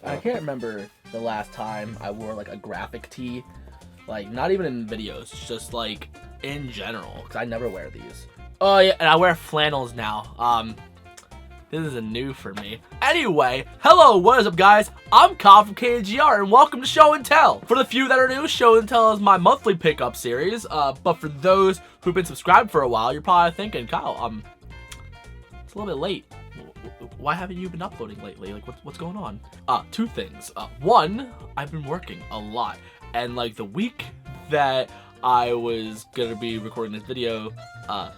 I can't remember the last time I wore like a graphic tee, like not even in videos, just like in general, because I never wear these. Oh yeah, and I wear flannels now. This is a new for me. Anyway, hello, what is up guys? I'm Kyle from KGR and welcome to Show and Tell. For the few that are new, Show and Tell is my monthly pickup series. But for those who've been subscribed for a while, you're probably thinking, Kyle, it's a little bit late. Why haven't you been uploading lately? Like, what's going on? Two things. One, I've been working a lot. And like the week that I was gonna be recording this video,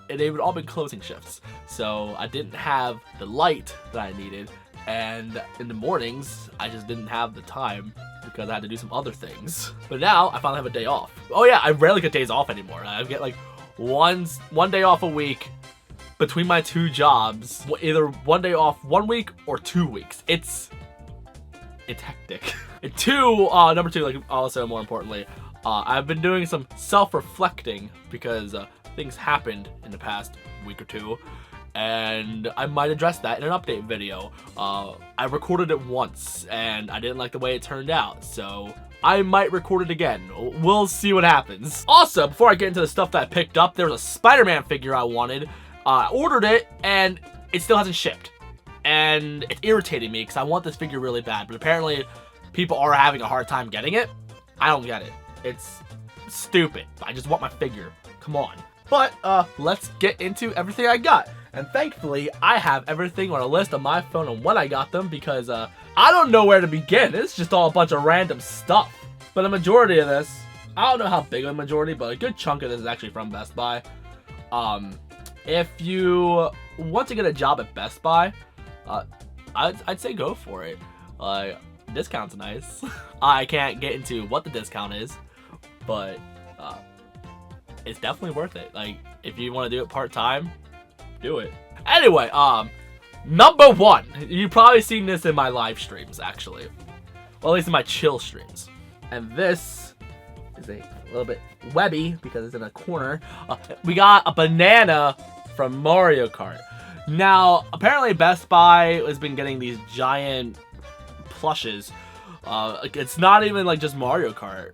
they would all been closing shifts. So I didn't have the light that I needed. And in the mornings, I just didn't have the time because I had to do some other things. But now I finally have a day off. Oh yeah, I rarely get days off anymore. I get like one day off a week between my two jobs. Either one day off 1 week or 2 weeks. It's hectic. And number two, like also more importantly, I've been doing some self-reflecting because things happened in the past week or two, and I might address that in an update video. I recorded it once, and I didn't like the way it turned out, so I might record it again. We'll see what happens. Also, before I get into the stuff that I picked up, there was a Spider-Man figure I wanted. I ordered it, and it still hasn't shipped. And it's irritating me because I want this figure really bad, but apparently people are having a hard time getting it. I don't get it. It's stupid. I just want my figure. Come on. But let's get into everything I got. And thankfully, I have everything on a list on my phone on when I got them because I don't know where to begin. It's just all a bunch of random stuff. But a majority of this, I don't know how big of a majority, but a good chunk of this is actually from Best Buy. If you want to get a job at Best Buy, I'd say go for it. Discount's nice. I can't get into what the discount is, but it's definitely worth it. Like, if you want to do it part-time, do it. Anyway, number one. You've probably seen this in my live streams, actually. Well, at least in my chill streams. And this is a little bit webby because it's in a corner. We got a banana from Mario Kart. Now, apparently Best Buy has been getting these giant plushes. It's not even like just Mario Kart.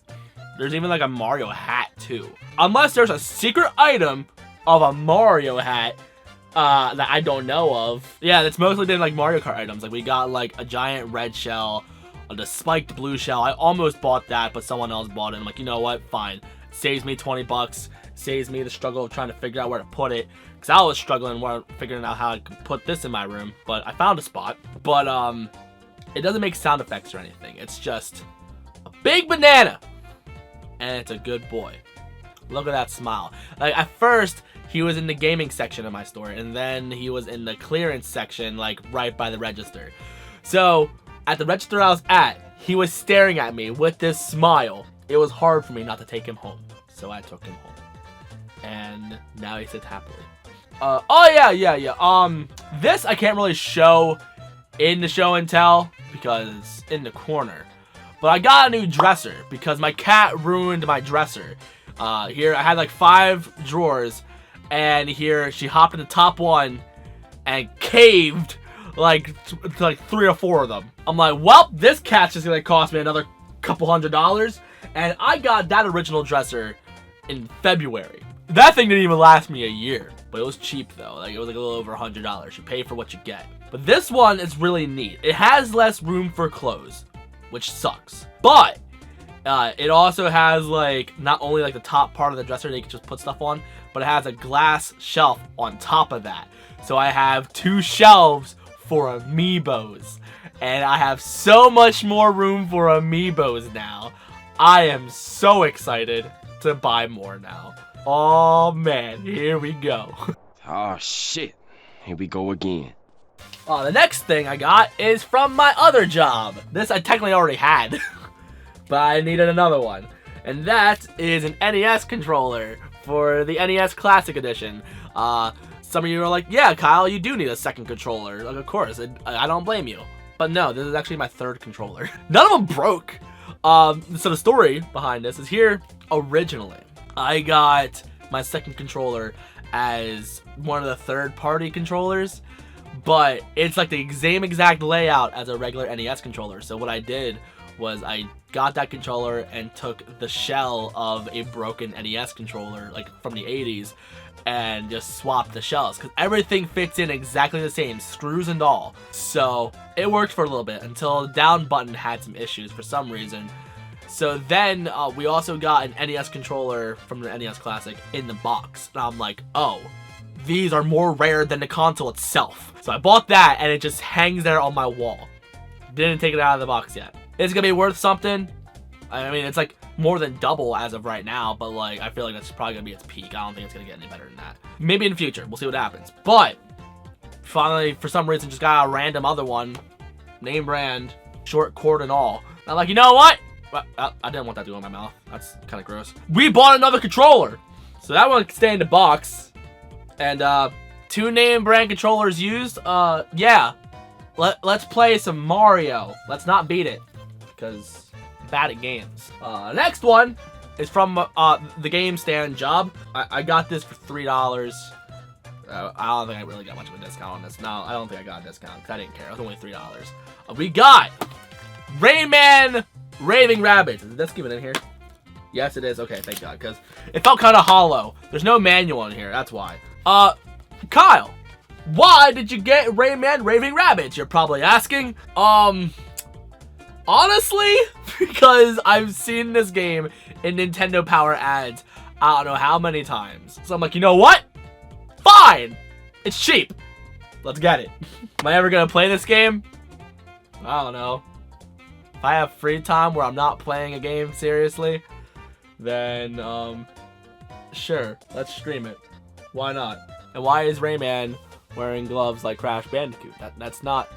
There's even like a Mario hat too. Unless there's a secret item of a Mario hat that I don't know of. Yeah, that's mostly been like Mario Kart items. Like we got like a giant red shell, the spiked blue shell. I almost bought that, but someone else bought it. I'm like, you know what? Fine. Saves me 20 bucks. Saves me the struggle of trying to figure out where to put it. Because I was struggling figuring out how I could put this in my room. But I found a spot. But it doesn't make sound effects or anything. It's just a big banana. And it's a good boy. Look at that smile. Like, at first, he was in the gaming section of my store. And then he was in the clearance section, like, right by the register. So, at the register I was at, he was staring at me with this smile. It was hard for me not to take him home. So, I took him home. And now he sits happily. Oh, yeah. This I can't really show in the show and tell because it's in the corner. But I got a new dresser because my cat ruined my dresser. Here I had like 5 drawers, and here she hopped in the top one and caved like 3 or 4 of them. I'm like, well, this cat's just gonna cost me another couple $100, and I got that original dresser in February. That thing didn't even last me a year, but it was cheap though. Like, it was like a little over $100. You pay for what you get. But this one is really neat. It has less room for clothes, which sucks. But it also has like not only like the top part of the dresser that you can just put stuff on, but it has a glass shelf on top of that. So I have 2 shelves for amiibos, and I have so much more room for amiibos now. I am so excited to buy more now. Oh man, here we go. Oh shit, here we go again. The next thing I got is from my other job. This I technically already had, but I needed another one. And that is an NES controller for the NES Classic Edition. Some of you are like, yeah, Kyle, you do need a second controller. Like, of course, I don't blame you. But no, this is actually my 3rd controller. None of them broke. So the story behind this is here originally. I got my second controller as one of the third-party controllers, but it's like the same exact layout as a regular NES controller. So what I did was I got that controller and took the shell of a broken NES controller, like from the 80s, and just swapped the shells, because everything fits in exactly the same, screws and all. So it worked for a little bit until the down button had some issues for some reason. So then we also got an NES controller from the NES Classic in the box, and I'm like, oh, these are more rare than the console itself. So I bought that, and it just hangs there on my wall. Didn't take it out of the box yet. It's gonna be worth something. I mean, it's like more than double as of right now, but like I feel like that's probably gonna be its peak. I don't think it's gonna get any better than that. Maybe in the future, we'll see what happens. But finally, for some reason, just got a random other one, name brand, short cord and all. And I'm like, you know what? Well, I didn't want that to go in my mouth. That's kind of gross. We bought another controller, so that one can stay in the box. And 2 name brand controllers used. Yeah. Let's play some Mario. Let's not beat it, because I'm bad at games. Next one is from the Game Stand Job. I got this for $3. I don't think I really got much of a discount on this. No, I don't think I got a discount, because I didn't care. It was only $3. We got Rayman Raving Rabbids. Is this given in here? Yes, it is. Okay, thank God, because it felt kind of hollow. There's no manual in here. That's why. Kyle, why did you get Rayman Raving Rabbids? You're probably asking. Honestly, because I've seen this game in Nintendo Power ads I don't know how many times. So I'm like, you know what? Fine! It's cheap. Let's get it. Am I ever gonna play this game? I don't know. If I have free time where I'm not playing a game seriously, then, sure, let's stream it. Why not? And why is Rayman wearing gloves like Crash Bandicoot? That's not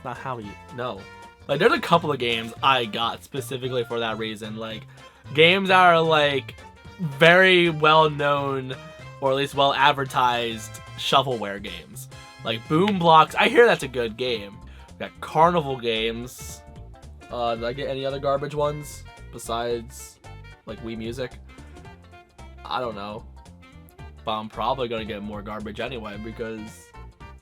how you know. Like, there's a couple of games I got specifically for that reason. Like, games that are, like, very well-known, or at least well-advertised shovelware games. Like, Boom Blocks. I hear that's a good game. We got Carnival games. Did I get any other garbage ones besides, like, Wii Music? I don't know. But I'm probably gonna get more garbage anyway, because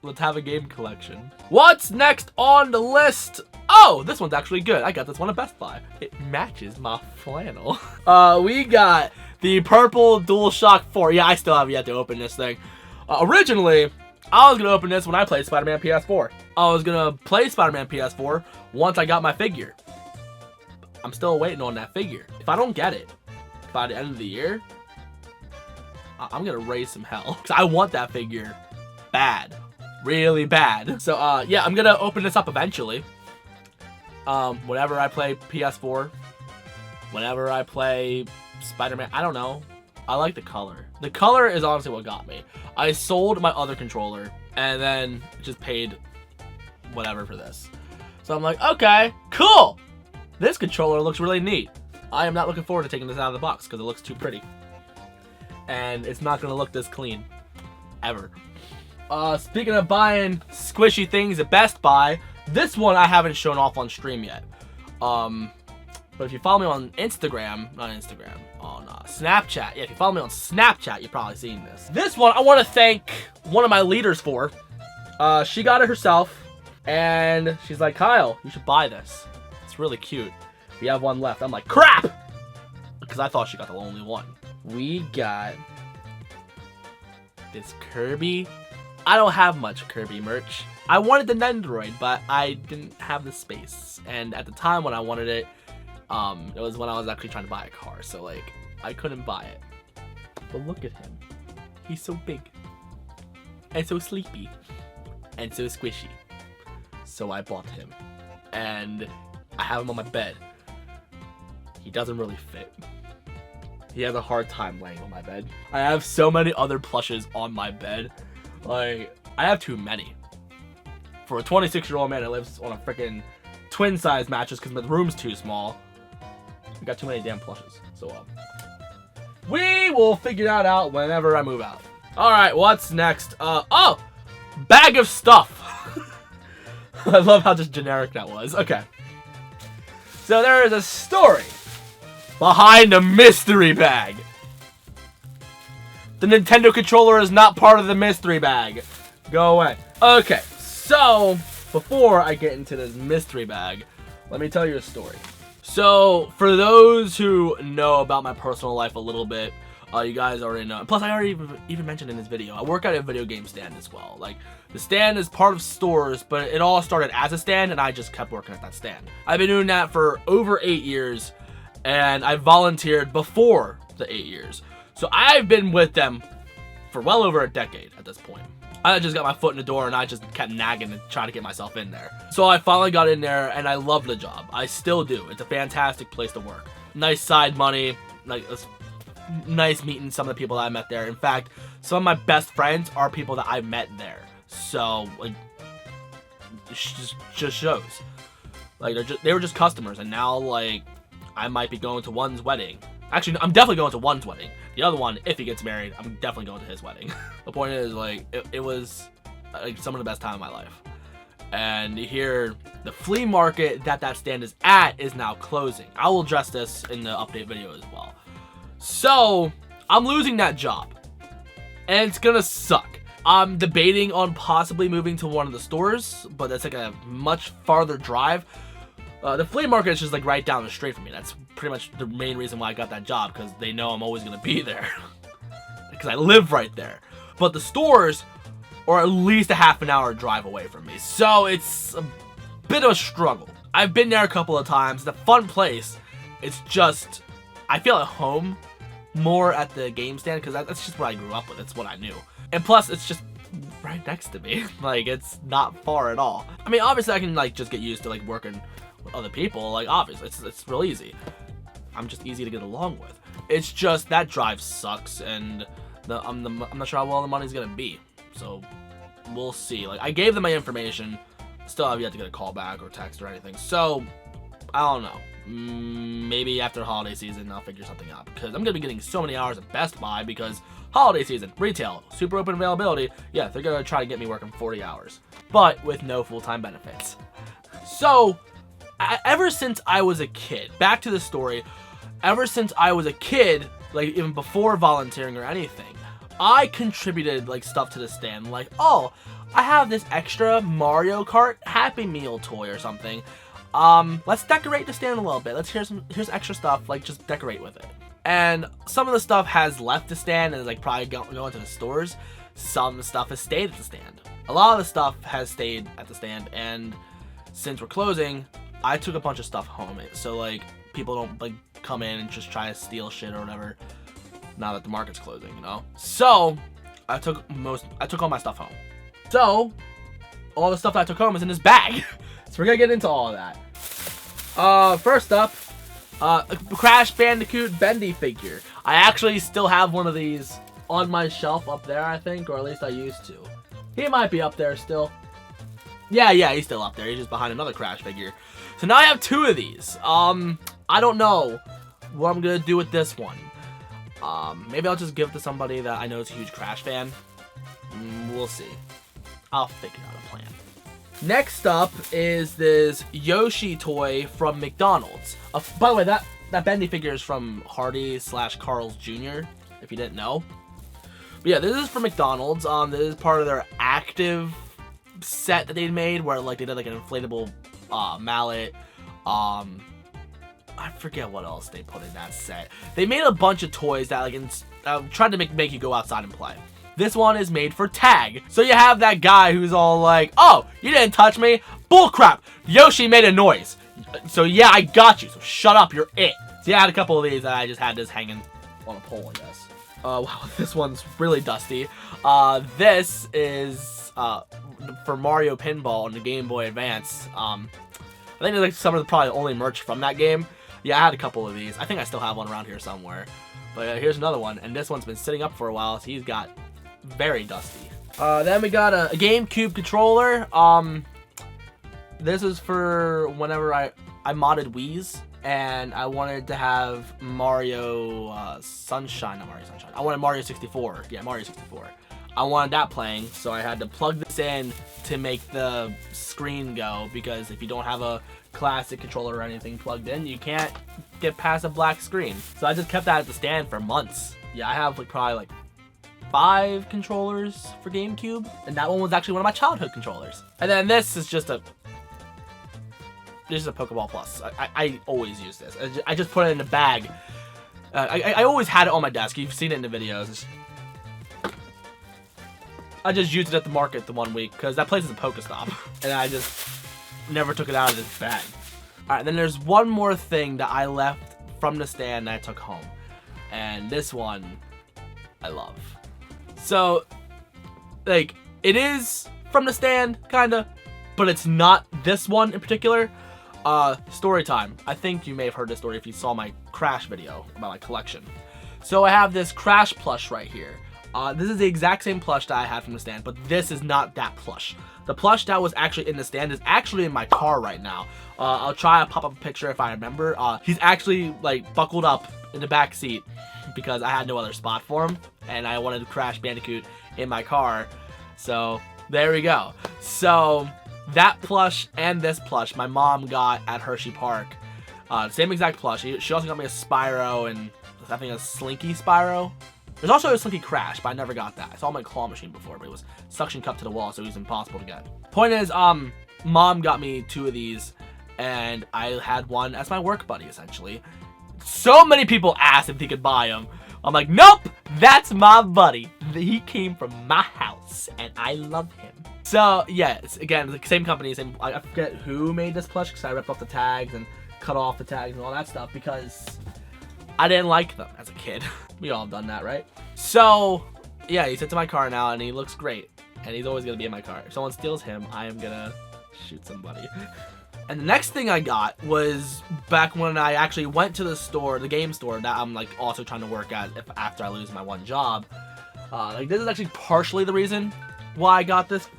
let's have a game collection. What's next on the list? Oh, this one's actually good. I got this one at Best Buy. It matches my flannel. We got the purple DualShock 4. Yeah, I still have yet to open this thing. Originally, I was gonna open this when I played Spider-Man PS4. I was gonna play Spider-Man PS4 once I got my figure. I'm still waiting on that figure. If I don't get it by the end of the year, I'm gonna raise some hell, because I want that figure bad. Really bad. So, yeah, I'm gonna open this up eventually. Whenever I play PS4, whenever I play Spider-Man, I don't know. I like the color. The color is honestly what got me. I sold my other controller and then just paid whatever for this. So I'm like, okay, cool. This controller looks really neat. I am not looking forward to taking this out of the box because it looks too pretty. And it's not gonna look this clean. Ever. Speaking of buying squishy things at Best Buy, this one I haven't shown off on stream yet. But if you follow me on Instagram, on Snapchat. Yeah, if you follow me on Snapchat, you've probably seen this. This one I want to thank one of my leaders for. She got it herself, and she's like, Kyle, you should buy this. It's really cute. We have one left. I'm like, crap! Because I thought she got the only one. We got this Kirby. I don't have much Kirby merch. I wanted the Nendoroid, but I didn't have the space. And at the time when I wanted it, it was when I was actually trying to buy a car. So, like, I couldn't buy it. But look at him. He's so big. And so sleepy. And so squishy. So I bought him. And I have him on my bed. He doesn't really fit. He has a hard time laying on my bed. I have so many other plushes on my bed. Like, I have too many. For a 26-year-old man that lives on a freaking twin-size mattress because my room's too small, I got too many damn plushes. So, we will figure that out whenever I move out. Alright, what's next? Oh! Bag of stuff! I love how just generic that was. Okay. So, there is a story behind the mystery bag. The Nintendo controller is not part of the mystery bag. Go away. Okay, So, before I get into this mystery bag, let me tell you a story. So, for those who know about my personal life a little bit, you guys already know. Plus, I already even mentioned in this video, I work at a video game stand as well. Like, the stand is part of stores, but it all started as a stand, and I just kept working at that stand. I've been doing that for over 8 years, and I volunteered before the 8 years. So, I've been with them for well over a decade at this point. I just got my foot in the door, and I just kept nagging and trying to get myself in there. So, I finally got in there, and I love the job. I still do. It's a fantastic place to work. Nice side money, like, it's nice meeting some of the people that I met there. In fact, some of my best friends are people that I met there. So, like, it just shows. Like, they were just customers, and now, like, I might be going to one's wedding. Actually, I'm definitely going to one's wedding. The other one, if he gets married, I'm definitely going to his wedding. The point is, like, it was, like, some of the best time of my life. And here, the flea market that stand is at is now closing. I will address this in the update video as well. So, I'm losing that job, and it's gonna suck. I'm debating on possibly moving to one of the stores, but that's like a much farther drive. The flea market is just like right down the street from me. That's pretty much the main reason why I got that job, because they know I'm always gonna be there. Because I live right there. But the stores are at least a half an hour drive away from me, so it's a bit of a struggle. I've been there a couple of times. It's a fun place. It's just, I feel at home more at the game stand, because that's just what I grew up with. It's what I knew. And plus, it's just right next to me. Like, it's not far at all. I mean, obviously, I can, like, just get used to, like, working with other people. Like, obviously, it's real easy. I'm just easy to get along with. It's just, that drive sucks, and I'm not sure how well the money's gonna be. So, we'll see. Like, I gave them my information. Still have yet to get a call back or text or anything. So, I don't know. Maybe after holiday season I'll figure something out, because I'm gonna be getting so many hours at Best Buy, because holiday season, retail, super open availability. Yeah, they're gonna try to get me working 40 hours, but with no full-time benefits. So, ever since I was a kid, back to the story, ever since I was a kid, like even before volunteering or anything, I contributed like stuff to the stand. Like, oh, I have this extra Mario Kart Happy Meal toy or something. Let's decorate the stand a little bit. Here's extra stuff, like, just decorate with it. And some of the stuff has left the stand and is, like, probably going to the stores. Some stuff has stayed at the stand. A lot of the stuff has stayed at the stand, and since we're closing, I took a bunch of stuff home. So, like, people don't, like, come in and just try to steal shit or whatever now that the market's closing, you know? So, I took all my stuff home. So, all the stuff that I took home is in this bag. So we're gonna get into all of that. First up, Crash Bandicoot Bendy figure. I actually still have one of these on my shelf up there, I think, or at least I used to. He might be up there still. Yeah, he's still up there. He's just behind another Crash figure. So now I have 2 of these. I don't know what I'm gonna do with this one. Maybe I'll just give it to somebody that I know is a huge Crash fan. We'll see. I'll figure out a plan. Next up is this Yoshi toy from McDonald's. By the way, that Bendy figure is from Hardy/Carl's Jr., if you didn't know. But yeah, this is from McDonald's. This is part of their active set that they made, where like they did like an inflatable mallet. I forget what else they put in that set. They made a bunch of toys that like tried to make you go outside and play. This one is made for tag. So you have that guy who's all like, oh, you didn't touch me? Bullcrap. Yoshi made a noise. So yeah, I got you. So shut up, you're it. So yeah, I had a couple of these that I just had this hanging on a pole, I guess. Wow, this one's really dusty. This is for Mario Pinball on the Game Boy Advance. I think it's like some of the probably only merch from that game. Yeah, I had a couple of these. I think I still have one around here somewhere. But here's another one, and this one's been sitting up for a while, so he's got very dusty. Then we got a GameCube controller. This is for whenever I modded Wii's, and I wanted to have Mario Sunshine, not Mario Sunshine. I wanted Mario 64. Yeah, Mario 64. I wanted that playing, so I had to plug this in to make the screen go, because if you don't have a classic controller or anything plugged in, you can't get past a black screen. So I just kept that at the stand for months. Yeah, I have like probably like 5 controllers for GameCube, and that one was actually one of my childhood controllers. And then this is just a Pokeball Plus. I always use this. I just put it in a bag. I always had it on my desk. You've seen it in the videos. I just used it at the market the one week because that place is a Pokestop, and I just never took it out of this bag. All right, then there's one more thing that I left from the stand that I took home, and this one I love. So, like, it is from the stand, kinda, but it's not this one in particular. Story time. I think you may have heard this story if you saw my Crash video about my collection. So I have this Crash plush right here. This is the exact same plush that I had from the stand, but this is not that plush. The plush that was actually in the stand is actually in my car right now. I'll try to pop up a picture if I remember. He's actually like buckled up in the back seat because I had no other spot for him, and I wanted to Crash Bandicoot in my car. So there we go. So that plush and this plush my mom got at Hershey Park. Same exact plush. She also got me a Spyro and I think a Slinky Spyro. There's also a Slinky Crash, but I never got that. I saw my claw machine before, but it was suction cup to the wall, so it was impossible to get. Point is, mom got me 2 of these, and I had one as my work buddy, essentially. So many people asked if he could buy them. I'm like, nope, that's my buddy. He came from my house, and I love him. So, yeah, it's, again, the same company, same. I forget who made this plush, because I ripped off the tags and cut off the tags and all that stuff, because I didn't like them as a kid. We all have done that, right? So, yeah, he sits in my car now, and he looks great. And he's always going to be in my car. If someone steals him, I am going to shoot somebody. And the next thing I got was back when I actually went to the store, the game store, that I'm, like, also trying to work at after I lose my one job. Like, this is actually partially the reason why I got this.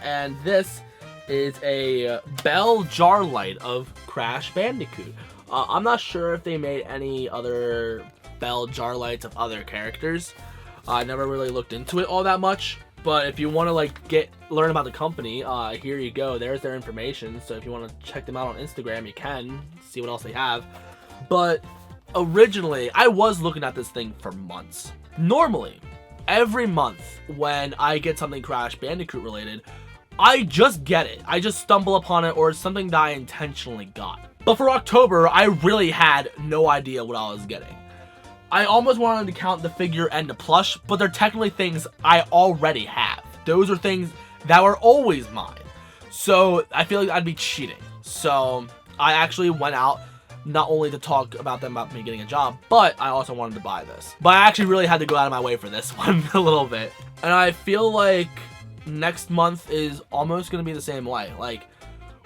And this is a bell jar light of Crash Bandicoot. I'm not sure if they made any other bell jar lights of other characters. I never really looked into it all that much, but if you want to like learn about the company, here you go. There's their information. So if you want to check them out on Instagram, you can see what else they have. But originally, I was looking at this thing for months. Normally, every month when I get something Crash Bandicoot related, I just get it. I just stumble upon it, or it's something that I intentionally got. But for October, I really had no idea what I was getting. I almost wanted to count the figure and the plush, but they're technically things I already have. Those are things that were always mine. So I feel like I'd be cheating. So I actually went out not only to talk about me getting a job, but I also wanted to buy this. But I actually really had to go out of my way for this one a little bit. And I feel like next month is almost going to be the same way. Like,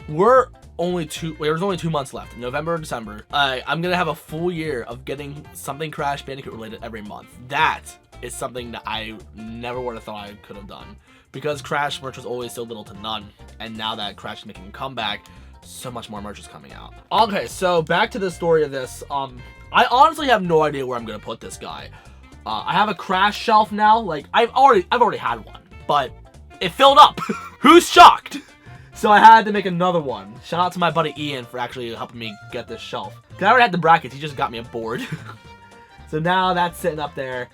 there's only 2 months left, November and December. I'm gonna have a full year of getting something Crash Bandicoot related every month. That is something that I never would have thought I could have done, because Crash merch was always so little to none, and now that Crash is making a comeback, so much more merch is coming out. Okay, so back to the story of this. I honestly have no idea where I'm gonna put this guy. I have a Crash shelf now. Like, I've already had one, but it filled up. Who's shocked? So I had to make another one. Shout out to my buddy Ian for actually helping me get this shelf. Cause I already had the brackets, he just got me a board. So now that's sitting up there,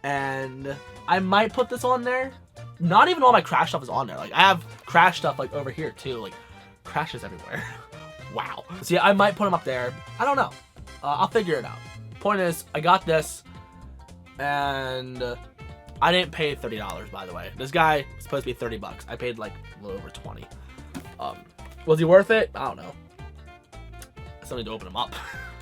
and I might put this on there. Not even all my Crash stuff is on there. Like, I have Crash stuff like over here too. Like, Crash is everywhere. Wow. So yeah, I might put him up there. I don't know. I'll figure it out. Point is, I got this, and I didn't pay $30, by the way. This guy was supposed to be 30 bucks. I paid like a little over 20. Was he worth it? I don't know. I still need to open him up.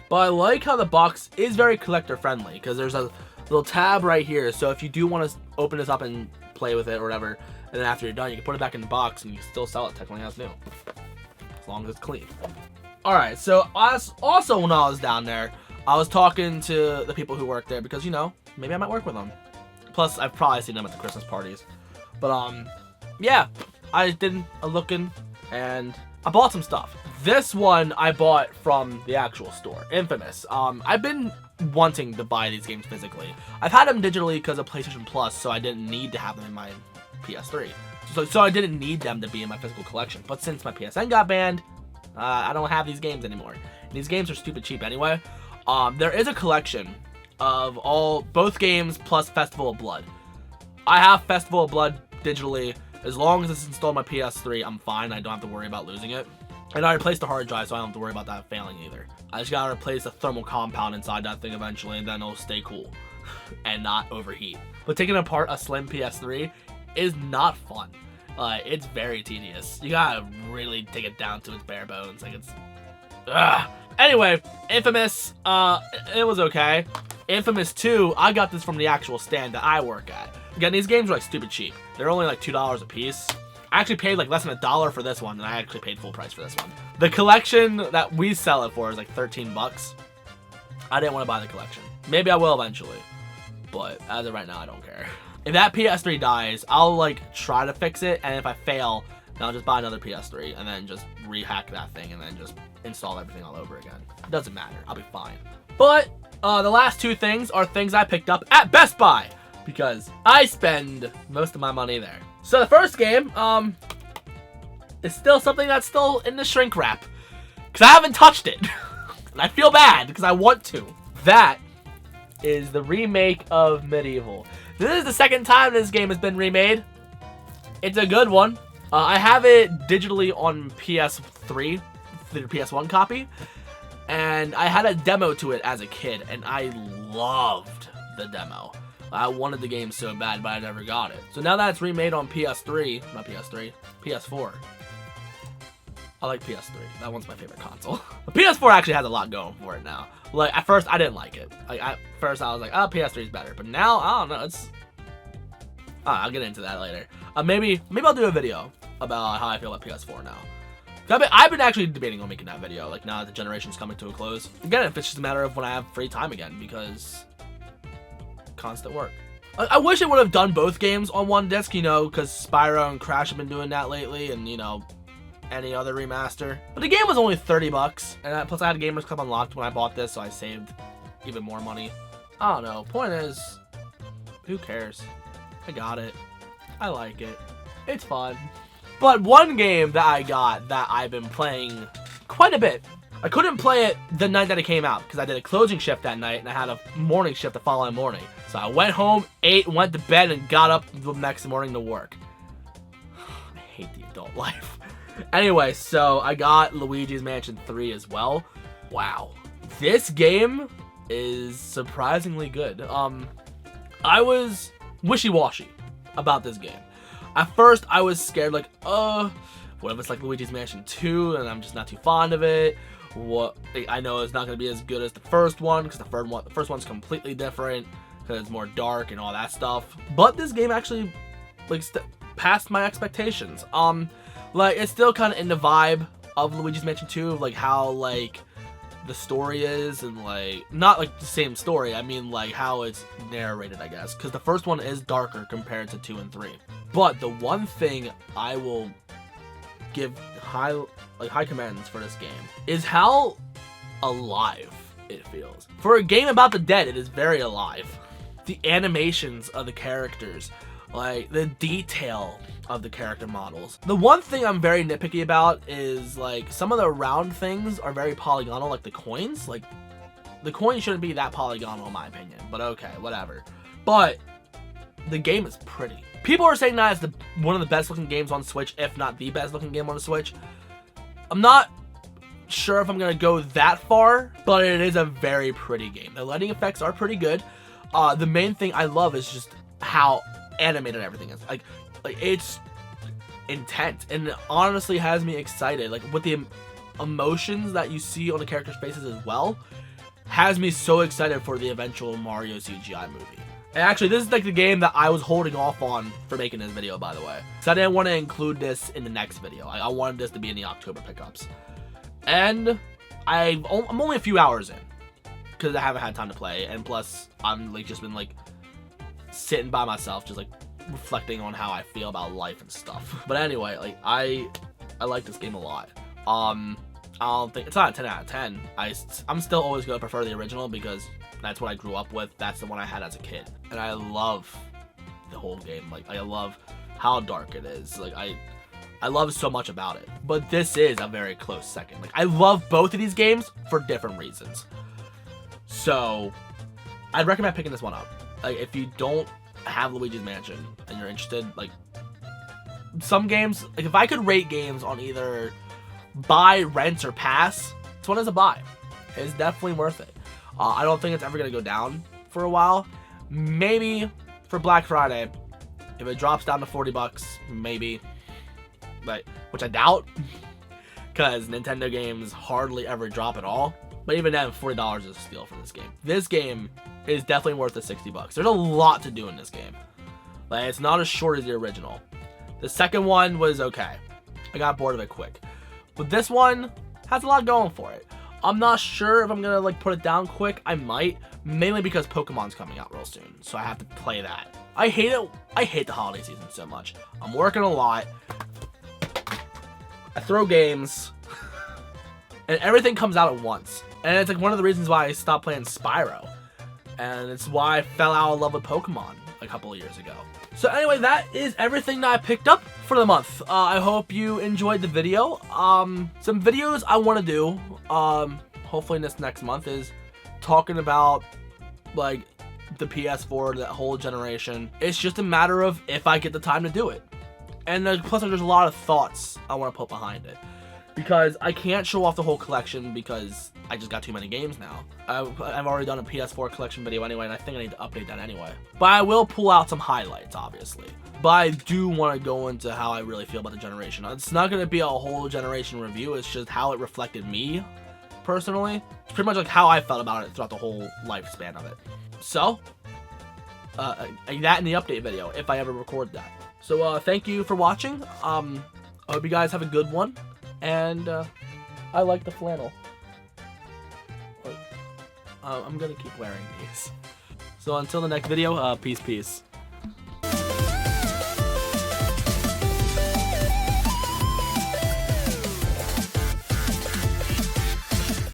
But I like how the box is very collector friendly, because there's a little tab right here. So if you do want to open this up and play with it or whatever, and then after you're done, you can put it back in the box and you can still sell it technically as new, as long as it's clean. Alright, so also when I was down there, I was talking to the people who work there, because, you know, maybe I might work with them. Plus, I've probably seen them at the Christmas parties. But, yeah, I did a looking, and I bought some stuff. This one I bought from the actual store, Infamous. I've been wanting to buy these games physically. I've had them digitally because of PlayStation Plus, so I didn't need to have them in my PS3. So I didn't need them to be in my physical collection. But since my PSN got banned, I don't have these games anymore. And these games are stupid cheap anyway. There is a collection of both games plus Festival of Blood. I have Festival of Blood digitally. As long as it's installed on my PS3, I'm fine. I don't have to worry about losing it. And I replaced the hard drive, so I don't have to worry about that failing either. I just gotta replace the thermal compound inside that thing eventually, and then it'll stay cool and not overheat. But taking apart a slim PS3 is not fun. It's very tedious. You gotta really take it down to its bare bones. Like, it's... Ugh. Anyway, Infamous, it was okay. Infamous 2, I got this from the actual stand that I work at. Again, these games are like stupid cheap. They're only like $2 a piece. I actually paid like less than $1 for this one, and I actually paid full price for this one. The collection that we sell it for is like 13 bucks. I didn't want to buy the collection. Maybe I will eventually, but as of right now, I don't care. If that PS3 dies, I'll like try to fix it, and if I fail, then I'll just buy another PS3 and then just rehack that thing and then just install everything all over again. It doesn't matter. I'll be fine. But the last two things are things I picked up at Best Buy because I spend most of my money there. So the first game is still something that's still in the shrink wrap because I haven't touched it. And I feel bad because I want to. That is the remake of Medieval. This is the second time this game has been remade. It's a good one. I have it digitally on PS3, the PS1 copy, and I had a demo to it as a kid, and I loved the demo. I wanted the game so bad, but I never got it. So now that it's remade on PS3, not PS3, PS4. I like PS3. That one's my favorite console. But PS4 actually has a lot going for it now. Like, at first, I didn't like it. Like, at first, I was like, oh, PS3 is better. But now, I don't know. It's... I'll get into that later. Maybe I'll do a video about how I feel about PS4 now. I've been actually debating on making that video, like, now that the generation's coming to a close. Again, if it's just a matter of when I have free time again, because... constant work. I wish it would have done both games on one disc, you know, because Spyro and Crash have been doing that lately, and, you know... any other remaster. But the game was only 30 bucks. And plus I had a Gamers Club unlocked when I bought this, so I saved even more money. I don't know. Point is, who cares? I got it. I like it. It's fun. But one game that I got that I've been playing quite a bit. I couldn't play it the night that it came out because I did a closing shift that night and I had a morning shift the following morning. So I went home, ate, went to bed, and got up the next morning to work. I hate the adult life. Anyway, so I got Luigi's Mansion 3 as well. Wow. This game is surprisingly good. I was wishy-washy about this game. At first, I was scared, like, what if it's like Luigi's Mansion 2 and I'm just not too fond of it? What I know it's not going to be as good as the first one because the first one's completely different because it's more dark and all that stuff. But this game actually, like, passed my expectations. Like, it's still kind of in the vibe of Luigi's Mansion 2, like, how, like, the story is, and, like, not, like, the same story, I mean, like, how it's narrated, I guess, because the first one is darker compared to 2 and 3. But the one thing I will give high commends for this game is how alive it feels. For a game about the dead, it is very alive. The animations of the characters, like, the detail of the character models. The one thing I'm very nitpicky about is, like, some of the round things are very polygonal, like the coins. Like, the coins shouldn't be that polygonal in my opinion, but okay, whatever. But the game is pretty. People are saying that it's one of the best looking games on Switch, if not the best looking game on the Switch. I'm not sure if I'm gonna go that far, but it is a very pretty game. The lighting effects are pretty good. The main thing I love is just how animated everything is. Like it's intense, and it honestly has me excited. Like, with the emotions that you see on the characters' faces as well, has me so excited for the eventual Mario CGI movie. And actually, this is like the game that I was holding off on for making this video, by the way, because I didn't want to include this in the next video. I wanted this to be in the October pickups, and I'm only a few hours in because I haven't had time to play, and plus I'm like just been like sitting by myself, just like reflecting on how I feel about life and stuff. But anyway, like I like this game a lot. I don't think it's not a 10 out of 10. I'm still always gonna prefer the original because that's what I grew up with. That's the one I had as a kid, and I love the whole game. Like, I love how dark it is. Like, I love so much about it. But this is a very close second. Like, I love both of these games for different reasons. So I'd recommend picking this one up. Like, if you don't have Luigi's Mansion and you're interested, like, some games, like, if I could rate games on either buy, rent, or pass, this one is a buy. It's definitely worth it. I don't think it's ever going to go down for a while. Maybe for Black Friday, if it drops down to 40 bucks, maybe, but which I doubt, because Nintendo games hardly ever drop at all. But even then, $40 is a steal for this game. This game is definitely worth the 60 bucks. There's a lot to do in this game. Like, it's not as short as the original. The second one was okay. I got bored of it quick. But this one has a lot going for it. I'm not sure if I'm gonna like put it down quick. I might, mainly because Pokemon's coming out real soon, so I have to play that. I hate it. I hate the holiday season so much. I'm working a lot. I throw games, and everything comes out at once. And it's like one of the reasons why I stopped playing Spyro, and it's why I fell out of love with Pokemon a couple of years ago. So anyway, that is everything that I picked up for the month. I hope you enjoyed the video. Some videos I want to do, hopefully in this next month, is talking about like the PS4, that whole generation. It's just a matter of if I get the time to do it. And plus there's a lot of thoughts I want to put behind it, because I can't show off the whole collection because I just got too many games now. I've already done a PS4 collection video anyway, and I think I need to update that anyway. But I will pull out some highlights, obviously. But I do want to go into how I really feel about the generation. It's not going to be a whole generation review, it's just how it reflected me, personally. It's pretty much like how I felt about it throughout the whole lifespan of it. So, that in the update video, if I ever record that. So, thank you for watching. I hope you guys have a good one. And I like the flannel. I'm gonna keep wearing these. So until the next video, peace.